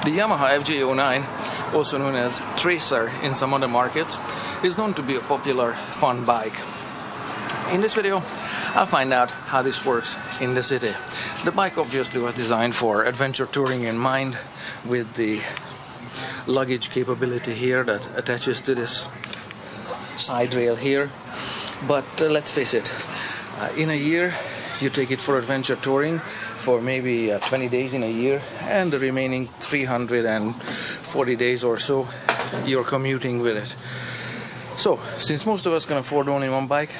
The Yamaha FJ-09, also known as Tracer in some other markets, is known to be a popular fun bike. In this video, I'll find out how this works in the city. The bike obviously was designed for adventure touring in mind, with the luggage capability here that attaches to this side rail here. But let's face it, in a year you take it for adventure touring for maybe 20 days in a year, and the remaining 340 days or so you're commuting with it. So since most of us can afford only one bike,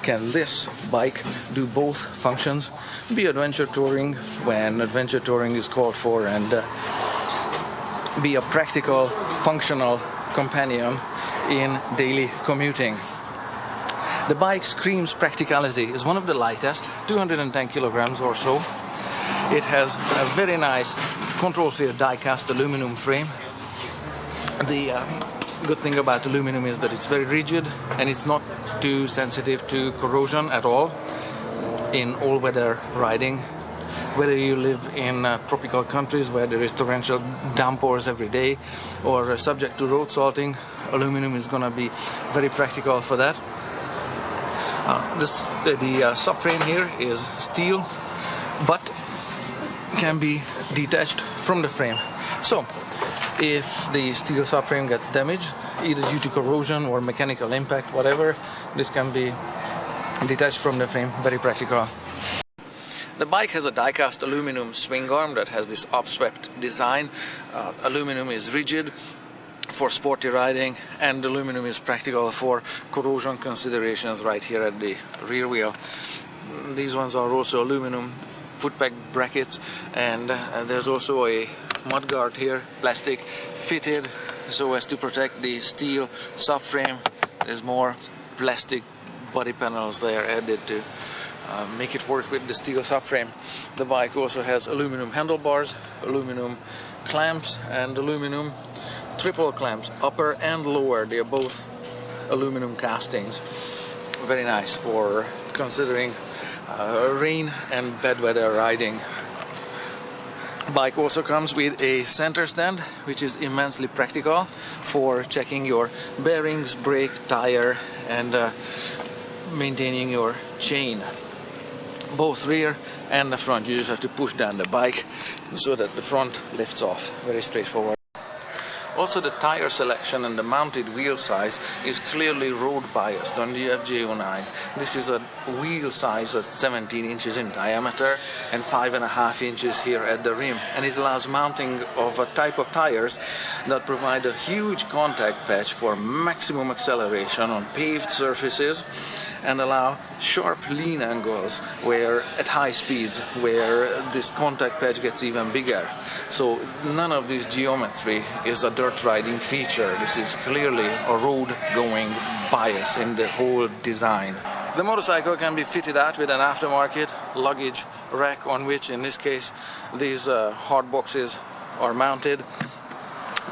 can this bike do both functions? Be adventure touring when adventure touring is called for, and be a practical, functional companion in daily commuting. The bike screams practicality. It's one of the lightest, 210 kilograms or so. It has a very nice control-sphere die-cast aluminum frame. The good thing about aluminum is that it's very rigid and it's not too sensitive to corrosion at all in all-weather riding. Whether you live in tropical countries where there is torrential downpours every day, or subject to road salting, aluminum is going to be very practical for that. The subframe here is steel, but can be detached from the frame. So if the steel subframe gets damaged, either due to corrosion or mechanical impact, whatever, this can be detached from the frame. Very practical. The bike has a die-cast aluminum swing arm that has this upswept design. Aluminum is rigid for sporty riding, and aluminum is practical for corrosion considerations right here at the rear wheel. These ones are also aluminum footpeg brackets, and there's also a mudguard here, plastic, fitted so as to protect the steel subframe. There's more plastic body panels there added to make it work with the steel subframe. The bike also has aluminum handlebars, aluminum clamps, and aluminum triple clamps, upper and lower. They are both aluminum castings. Very nice for considering rain and bad weather riding. Bike also comes with a center stand, which is immensely practical for checking your bearings, brake, tire, and maintaining your chain. Both rear and the front, you just have to push down the bike so that the front lifts off. Very straightforward. Also, the tire selection and the mounted wheel size is clearly road biased on the FJ-09. This is a wheel size of 17 inches in diameter and 5.5 inches here at the rim, and it allows mounting of a type of tires that provide a huge contact patch for maximum acceleration on paved surfaces, and allow sharp lean angles where at high speeds where this contact patch gets even bigger. So none of this geometry is a dirt riding feature. This is clearly a road going bias in the whole design. The motorcycle can be fitted out with an aftermarket luggage rack, on which in this case these hard boxes are mounted.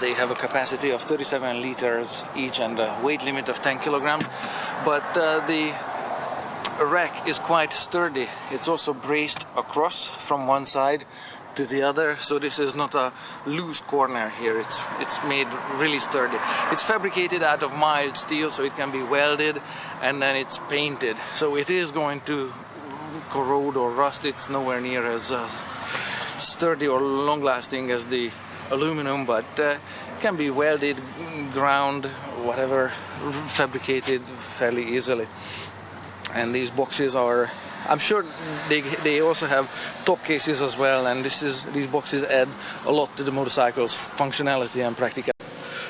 They have a capacity of 37 liters each and a weight limit of 10 kilograms, but the rack is quite sturdy. It's also braced across from one side to the other, so this is not a loose corner here. It's made really sturdy. It's fabricated out of mild steel, so it can be welded, and then it's painted. So it is going to corrode or rust. It's nowhere near as sturdy or long-lasting as the aluminum, but can be welded, ground, whatever, fabricated fairly easily. And these boxes are, I'm sure they also have top cases as well, and these boxes add a lot to the motorcycle's functionality and practicality.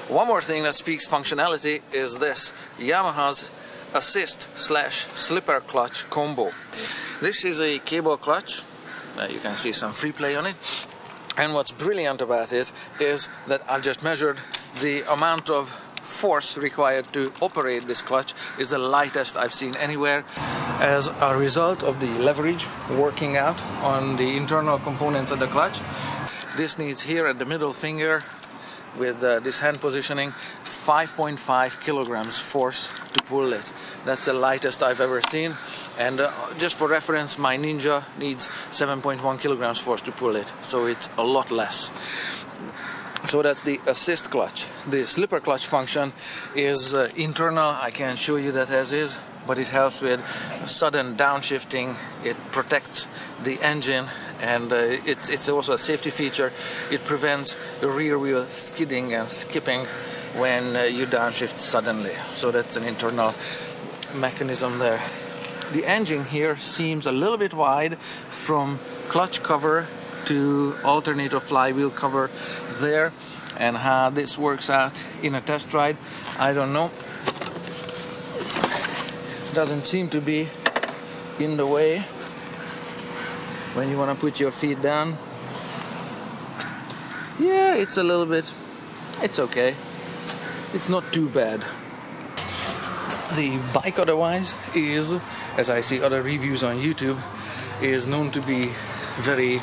One more thing that speaks functionality is this Yamaha's assist/slipper clutch combo. This is a cable clutch. You can see some free play on it. And what's brilliant about it is that I've just measured the amount of force required to operate this clutch is the lightest I've seen anywhere, as a result of the leverage working out on the internal components of the clutch. This needs here at the middle finger, with this hand positioning, 5.5 kilograms force to pull it. That's the lightest I've ever seen, and just for reference, my Ninja needs 7.1 kilograms force to pull it, so it's a lot less. So that's the assist clutch. The slipper clutch function is internal. I can't show you that as is, but it helps with sudden downshifting. It protects the engine, and it's also a safety feature. It prevents the rear wheel skidding and skipping when you downshift suddenly. So that's an internal mechanism there. The engine here seems a little bit wide from clutch cover to alternator flywheel cover there, and how this works out in a test ride, I don't know. Doesn't seem to be in the way when you want to put your feet down. Yeah, it's a little bit, it's okay. It's not too bad. The bike otherwise is, as I see other reviews on YouTube, is known to be very,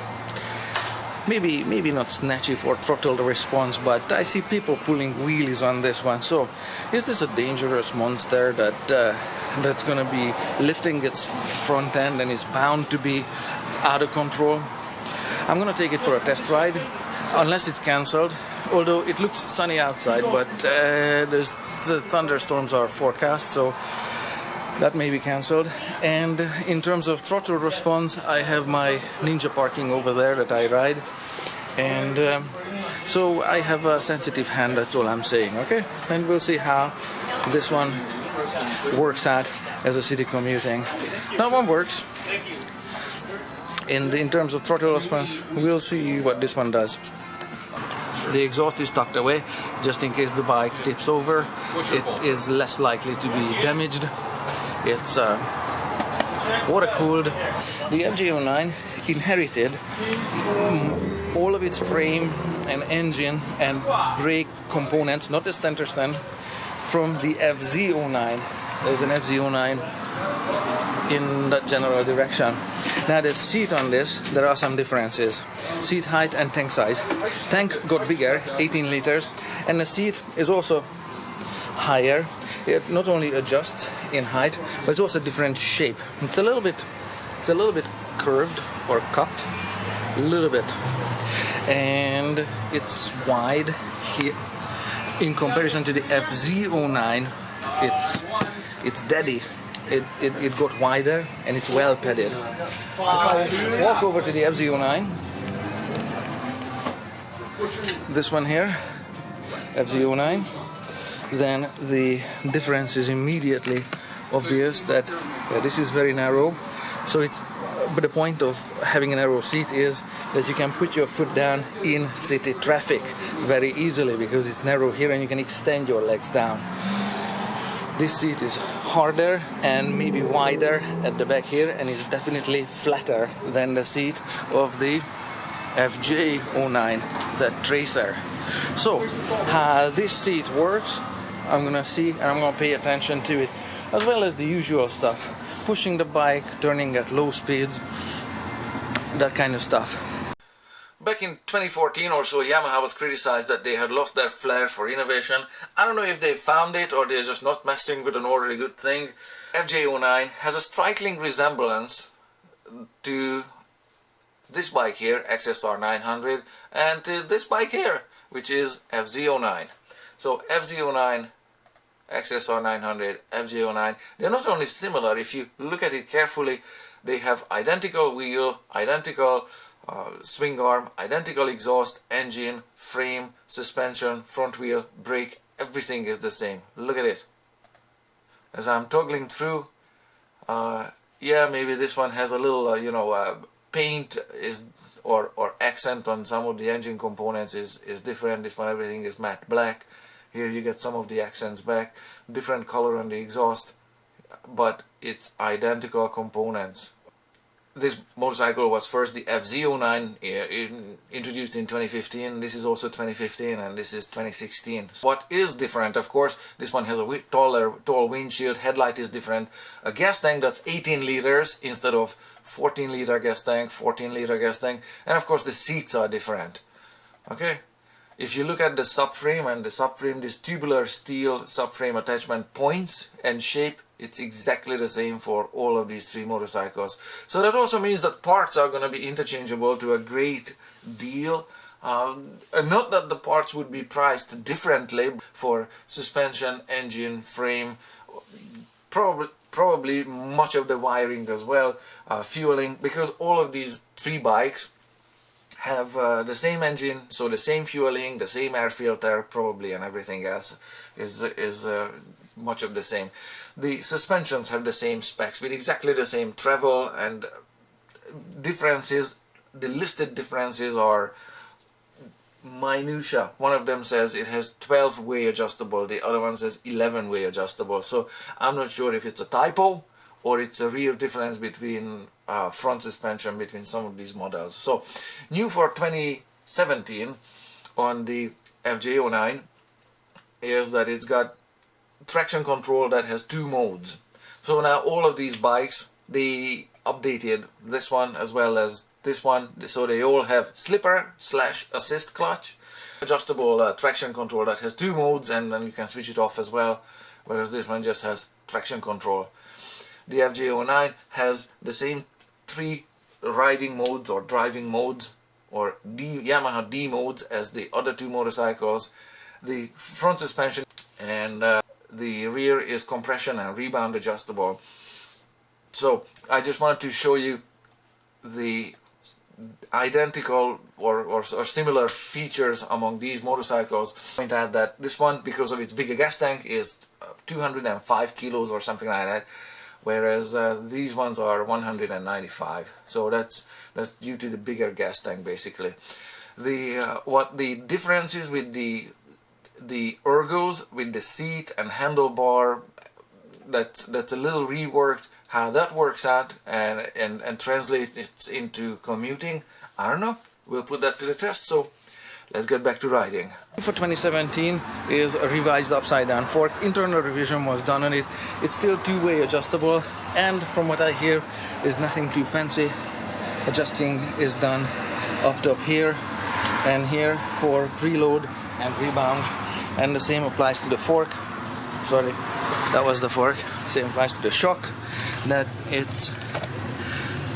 maybe not snatchy for throttle response, but I see people pulling wheelies on this one. So is this a dangerous monster that's gonna be lifting its front end and is bound to be out of control? I'm gonna take it for a test ride, unless it's cancelled. Although it looks sunny outside, but the thunderstorms are forecast, so that may be cancelled. And in terms of throttle response, I have my Ninja parking over there that I ride, and so I have a sensitive hand, that's all I'm saying, okay? And we'll see how this one works out as a city commuting. That one works. And in terms of throttle response, we'll see what this one does. The exhaust is tucked away just in case the bike tips over. It is less likely to be damaged. It's water cooled. The FJ-09 inherited all of its frame and engine and brake components, not the center stand, from the FZ-09. There's an FZ-09 in that general direction. Now the seat on this, there are some differences. Seat height and tank size. Tank got bigger, 18 liters, and the seat is also higher. It not only adjusts in height, but it's also a different shape. It's a little bit curved or cupped, a little bit, and it's wide here in comparison to the FZ-09. It's daddy. It got wider and it's well padded. If I walk over to the FZ-09, this one here, FZ-09, then the difference is immediately obvious that this is very narrow. So but the point of having a narrow seat is that you can put your foot down in city traffic very easily because it's narrow here and you can extend your legs down. This seat is harder and maybe wider at the back here, and is definitely flatter than the seat of the FJ-09, the Tracer. So how this seat works, I'm gonna see, and I'm gonna pay attention to it, as well as the usual stuff, pushing the bike, turning at low speeds, that kind of stuff. Back in 2014 or so, Yamaha was criticized that they had lost their flair for innovation. I don't know if they found it or they're just not messing with an already good thing. FJ-09 has a striking resemblance to this bike here, XSR 900, and to this bike here, which is FZ-09. So FZ-09, XSR 900, FJ-09, they're not only similar, if you look at it carefully, they have identical wheel, identical swing arm, identical exhaust, engine, frame, suspension, front wheel, brake, everything is the same. Look at it. As I'm toggling through, yeah, maybe this one has a little, paint or accent on some of the engine components is different. This one, everything is matte black. Here you get some of the accents back, different color on the exhaust, but it's identical components. This motorcycle was first the FZ-09, introduced in 2015. This is also 2015, and this is 2016. What is different, of course, this one has a tall windshield, headlight is different, a gas tank that's 18 liters instead of 14 liter gas tank, 14 liter gas tank, and of course the seats are different. Okay, if you look at the subframe, and the subframe, this tubular steel subframe attachment points and shape, it's exactly the same for all of these three motorcycles. So that also means that parts are going to be interchangeable to a great deal. Not that the parts would be priced differently for suspension, engine, frame, probably much of the wiring as well, fueling, because all of these three bikes have the same engine, so the same fueling, the same air filter probably, and everything else is much of the same. The suspensions have the same specs with exactly the same travel, and differences, the listed differences are minutia. One of them says it has 12-way adjustable, the other one says 11-way adjustable, so I'm not sure if it's a typo or it's a real difference between front suspension between some of these models. So new for 2017 on the FJ-09 is that it's got traction control that has two modes. So now all of these bikes, they updated this one as well as this one, so they all have slipper/assist clutch, adjustable traction control that has two modes, and then you can switch it off as well, whereas this one just has traction control. The FJ-09 has the same three riding modes or driving modes, or Yamaha D modes, as the other two motorcycles. The front suspension and the rear is compression and rebound adjustable. So I just wanted to show you the identical or similar features among these motorcycles. Point out that this one, because of its bigger gas tank, is 205 kilos or something like that, whereas these ones are 195. So that's due to the bigger gas tank basically. What the difference is with the ergos, with the seat and handlebar, that's a little reworked. How that works out and translates it into commuting, I don't know. We'll put that to the test, so let's get back to riding. For 2017 is a revised upside down fork. Internal revision was done on it. It's still two-way adjustable, and from what I hear is nothing too fancy. Adjusting is done up here and here for preload and rebound, and the same applies to the fork. Sorry, that was the fork. Same applies to the shock, that it's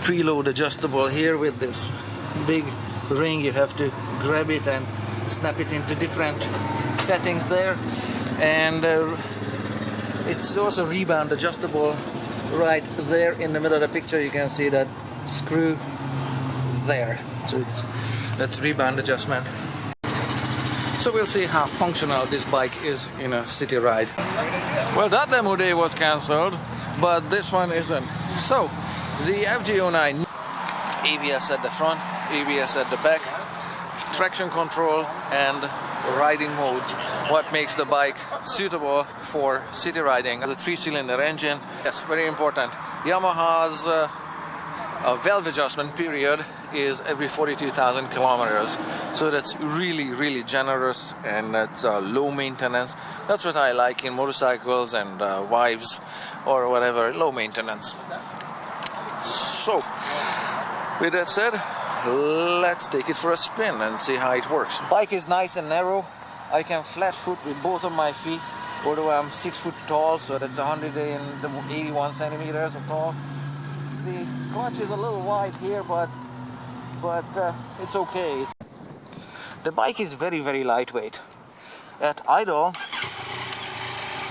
preload adjustable here with this big ring. You have to grab it and snap it into different settings there, and it's also rebound adjustable right there in the middle of the picture. You can see that screw there, so that's rebound adjustment. So we'll see how functional this bike is in a city ride. Well, that demo day was cancelled, but this one isn't. So the FJ-09, ABS at the front, ABS at the back, traction control and riding modes. What makes the bike suitable for city riding? The 3-cylinder engine, yes, very important. Yamaha's valve adjustment period is every 42,000 kilometers, so that's really generous, and that's low maintenance. That's what I like in motorcycles and wives or whatever, low maintenance. So with that said, let's take it for a spin and see how it works. Bike is nice and narrow. I can flat foot with both of my feet, although I'm 6 foot tall, so that's 181 centimeters tall. The clutch is a little wide here, but it's okay. The bike is very lightweight. At idle,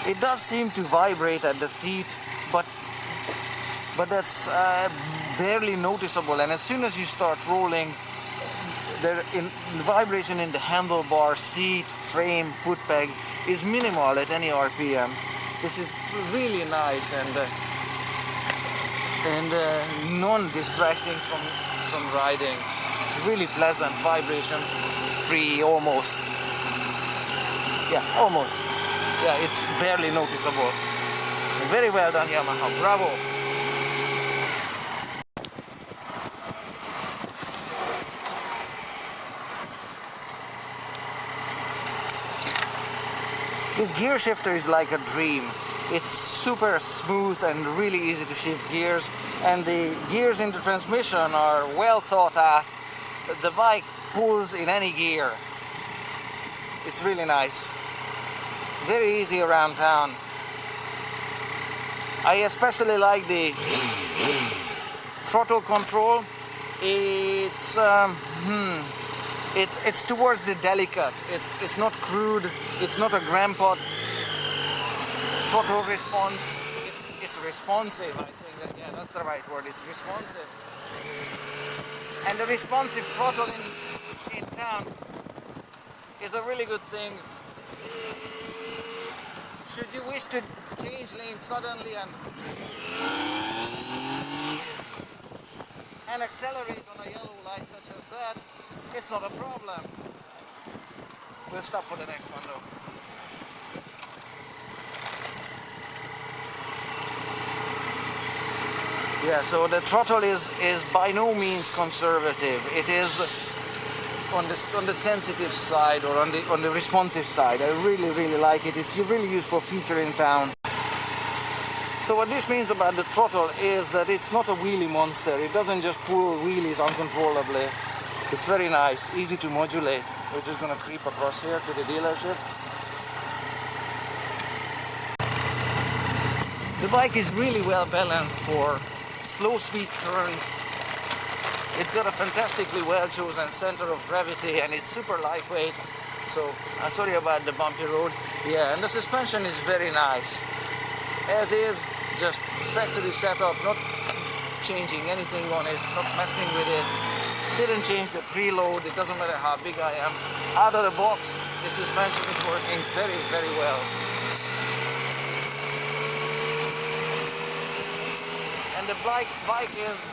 it does seem to vibrate at the seat, but that's barely noticeable. And as soon as you start rolling, the vibration in the handlebar, seat, frame, foot peg is minimal at any RPM. This is really nice and non-distracting from riding. It's really pleasant, vibration free, almost. Yeah, almost. Yeah, it's barely noticeable. Very well done, Yamaha. Bravo. This gear shifter is like a dream. It's super smooth and really easy to shift gears, and the gears in the transmission are well thought out. The bike pulls in any gear. It's really nice. Very easy around town. I especially like the throttle control. It's It's towards the delicate. It's not crude. It's not a grandpa throttle response. It's responsive. I think that, yeah, that's the right word. It's responsive. And the responsive throttle in town is a really good thing. Should you wish to change lanes suddenly and accelerate on a yellow light such as that, it's not a problem. We'll stop for the next one though. Yeah, so the throttle is by no means conservative. It is on the sensitive side, or on the responsive side. I really like it. It's really used for feature in town. So what this means about the throttle is that it's not a wheelie monster. It doesn't just pull wheelies uncontrollably. It's very nice, easy to modulate. We're just gonna creep across here to the dealership. The bike is really well balanced for slow speed turns. It's got a fantastically well chosen center of gravity and it's super lightweight. So I'm sorry about the bumpy road. Yeah, and the suspension is very nice. As is, just factory setup, not changing anything on it, not messing with it. Didn't change the preload, it doesn't matter how big I am. Out of the box, the suspension is working very well. And the bike is,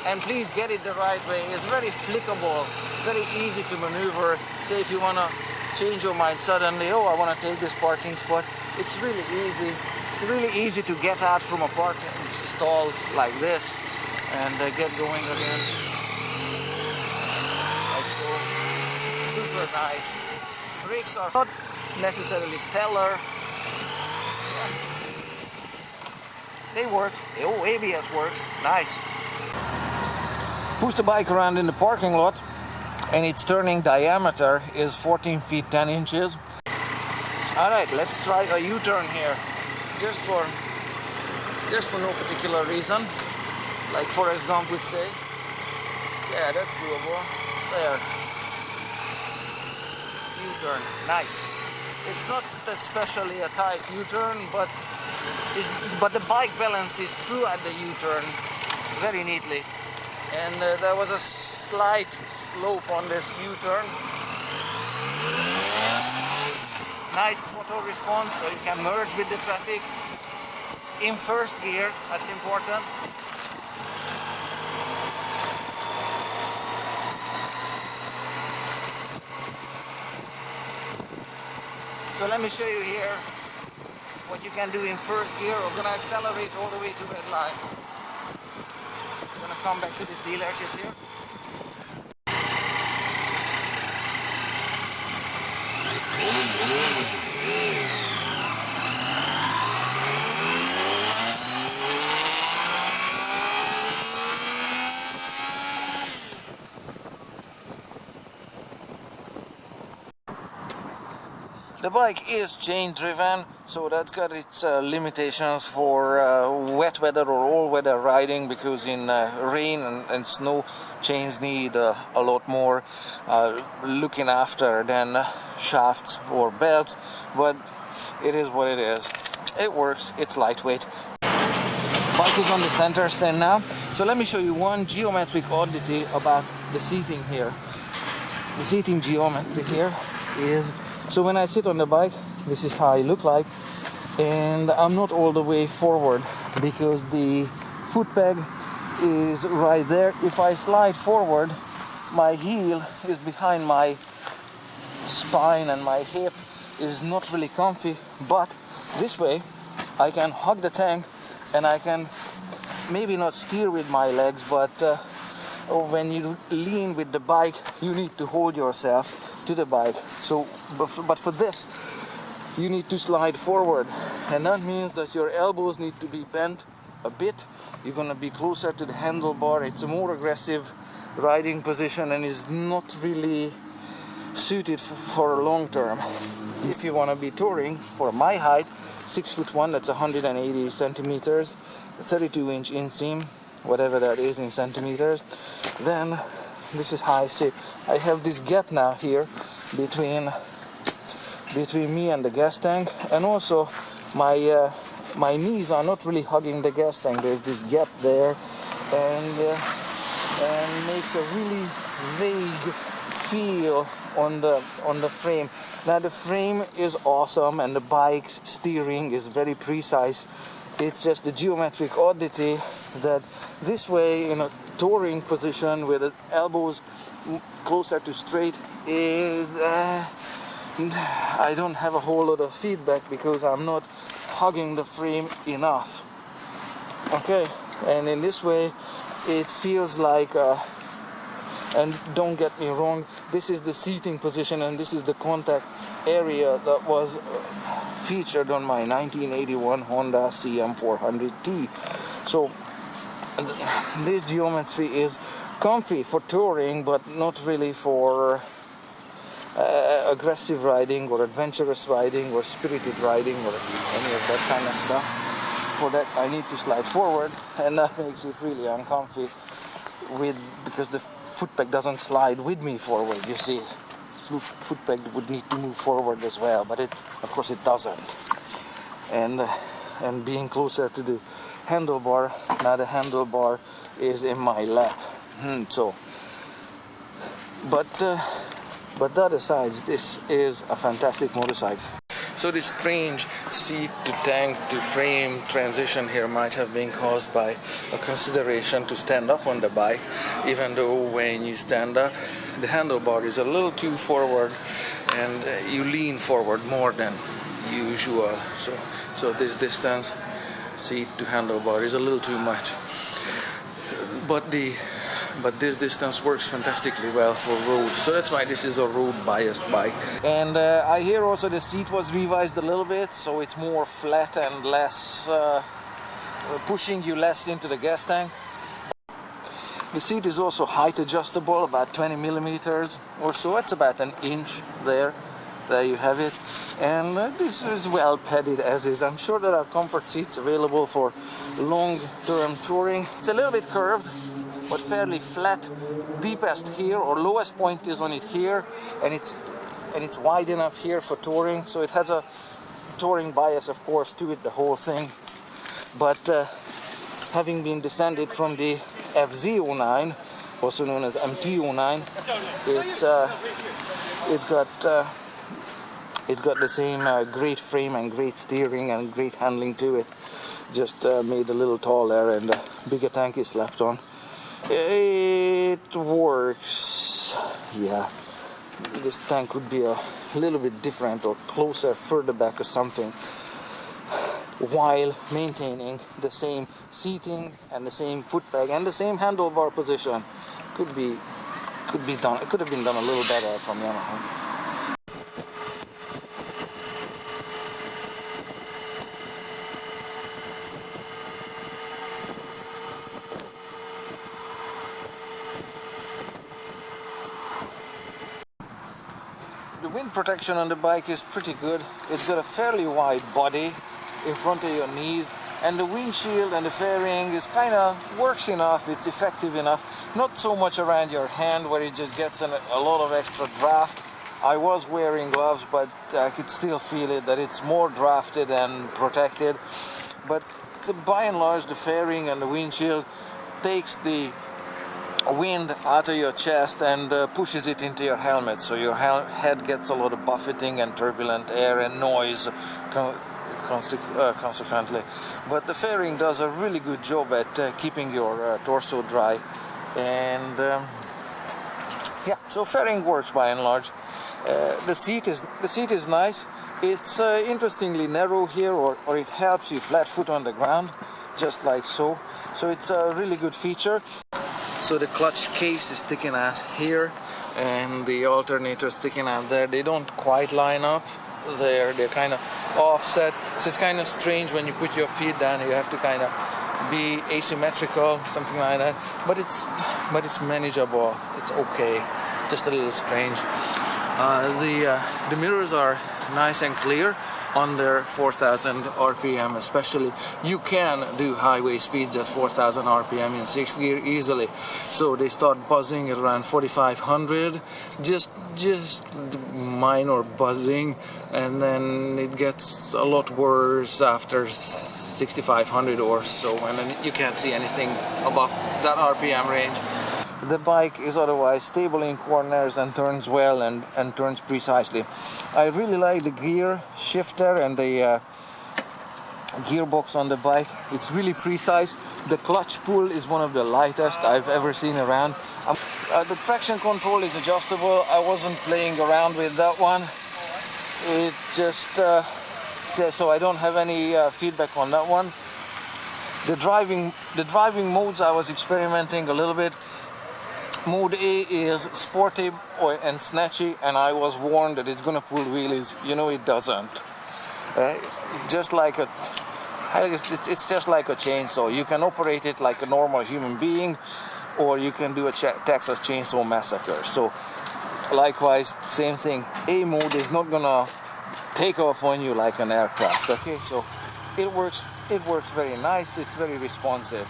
and please get it the right way, is very flickable, very easy to maneuver. Say if you want to change your mind suddenly, oh, I want to take this parking spot, it's really easy. It's really easy to get out from a parking stall like this and get going again. Like so. Super nice. Brakes are not necessarily stellar. Yeah. They work. Oh, ABS works. Nice. Push the bike around in the parking lot and its turning diameter is 14 feet 10 inches. Alright, let's try a U-turn here. Just for no particular reason, like Forrest Gump would say. Yeah, that's doable. There. U-turn, nice. It's not especially a tight U-turn, but the bike balances throughout the U-turn very neatly. And there was a slight slope on this U-turn. Nice throttle response, so you can merge with the traffic in first gear. That's important. So let me show you here what you can do in first gear. We're gonna accelerate all the way to red line. I'm gonna come back to this dealership here. The bike is chain driven, so that's got its limitations for wet weather or all weather riding, because in rain and snow chains need a lot more looking after than shafts or belts, but it is what it is. It works, it's lightweight. Bike is on the center stand now, so let me show you one geometric oddity about the seating here. The seating geometry here is, so when I sit on the bike, this is how I look like, and I'm not all the way forward because the foot peg is right there. If I slide forward, my heel is behind my spine and my hip is not really comfy, but this way I can hug the tank and I can maybe not steer with my legs, but when you lean with the bike, you need to hold yourself to the bike. So, but for this, you need to slide forward, and that means that your elbows need to be bent a bit. You're gonna be closer to the handlebar. It's a more aggressive riding position and is not really suited for long term. If you want to be touring, for my height, 6'1", that's 180 centimeters, 32-inch inseam, whatever that is in centimeters, then this is how I sit. I have this gap now here between me and the gas tank, and also my knees are not really hugging the gas tank. There's this gap there, and makes a really vague feel on the frame. Now the frame is awesome, and the bike's steering is very precise. It's just the geometric oddity that this way, in a touring position with the elbows closer to straight, I don't have a whole lot of feedback because I'm not hugging the frame enough. Okay, and in this way it feels like and don't get me wrong, this is the seating position and this is the contact area that was featured on my 1981 Honda CM400T. So this geometry is comfy for touring, but not really for aggressive riding or adventurous riding or spirited riding or any of that kind of stuff. For that I need to slide forward, and that makes it really uncomfy because the footpeg doesn't slide with me forward, you see. Footpeg would need to move forward as well, but of course it doesn't. And being closer to the handlebar, now the handlebar is in my lap. But that aside, this is a fantastic motorcycle. So this strange seat to tank to frame transition here might have been caused by a consideration to stand up on the bike, even though when you stand up the handlebar is a little too forward and you lean forward more than usual. So this distance, seat to handlebar, is a little too much. But this distance works fantastically well for road, so that's why this is a road biased bike. And I hear also the seat was revised a little bit, so it's more flat and less pushing you less into the gas tank. The seat is also height adjustable, about 20 millimeters or so. It's about an inch there. There you have it. And this is well padded as is. I'm sure there are comfort seats available for long-term touring. It's a little bit curved, but fairly flat. Deepest here, or lowest point is on it here, and it's wide enough here for touring. So it has a touring bias, of course, to it, the whole thing. But having been descended from the FJ-09, also known as MT-09, it's got the same great frame and great steering and great handling to it. Just made a little taller and a bigger tank is slapped on. It works. Yeah, this tank could be a little bit different or closer, further back or something, while maintaining the same seating and the same footpeg and the same handlebar position. Could be done. It could have been done a little better from Yamaha. The wind protection on the bike is pretty good. It's got a fairly wide body in front of your knees, and the windshield and the fairing is kind of works enough. It's effective enough. Not so much around your hand where it just gets a lot of extra draft. I was wearing gloves, but I could still feel it, that it's more drafted and protected. But by and large, the fairing and the windshield takes the wind out of your chest and pushes it into your helmet, so your head gets a lot of buffeting and turbulent air and noise consequently. But the fairing does a really good job at keeping your torso dry, and yeah, so fairing works by and large. The seat is nice. It's interestingly narrow here, or it helps you flat foot on the ground, just like so. So it's a really good feature. So the clutch case is sticking out here, and the alternator is sticking out there. They don't quite line up there. They're kind of offset. So it's kind of strange when you put your feet down. You have to kind of be asymmetrical, something like that. But it's manageable. It's okay. Just a little strange. The mirrors are nice and clear. under 4,000 RPM especially. You can do highway speeds at 4,000 RPM in 6th gear easily. So they start buzzing at around 4,500, just minor buzzing, and then it gets a lot worse after 6,500 or so, and then you can't see anything above that RPM range. The bike is otherwise stable in corners and turns well and turns precisely. I really like the gear shifter and the gearbox on the bike. It's really precise. The clutch pull is one of the lightest I've ever seen around. The traction control is adjustable. I wasn't playing around with that one. It just so I don't have any feedback on that one. The driving modes, I was experimenting a little bit. Mode A is sporty and snatchy, and I was warned that it's gonna pull wheelies. You know, it doesn't. Just like it's just like a chainsaw. You can operate it like a normal human being, or you can do a Texas Chainsaw Massacre. So likewise, same thing. A mode is not gonna take off on you like an aircraft. Okay, so it works very nice. It's very responsive.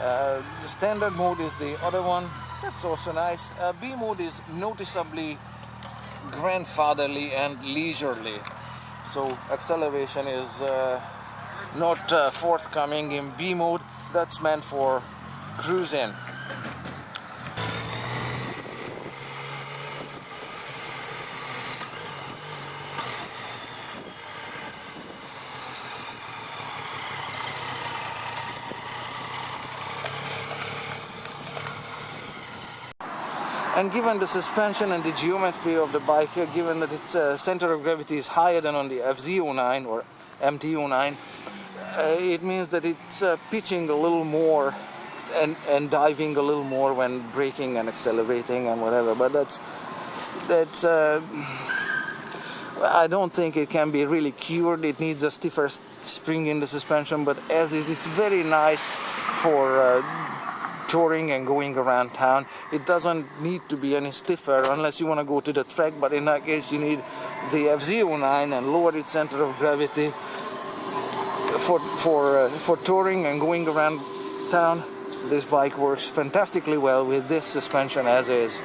The standard mode is the other one. That's also nice. B mode is noticeably grandfatherly and leisurely. So acceleration is not forthcoming in B mode. That's meant for cruising. And given the suspension and the geometry of the bike here, given that its center of gravity is higher than on the FZ-09 or MT-09, it means that it's pitching a little more and diving a little more when braking and accelerating and whatever. But that's I don't think it can be really cured. It needs a stiffer spring in the suspension, but as is, it's very nice for touring and going around town. It doesn't need to be any stiffer unless you want to go to the track, but in that case you need the FZ-09 and lower its center of gravity for touring and going around town. This bike works fantastically well with this suspension as is.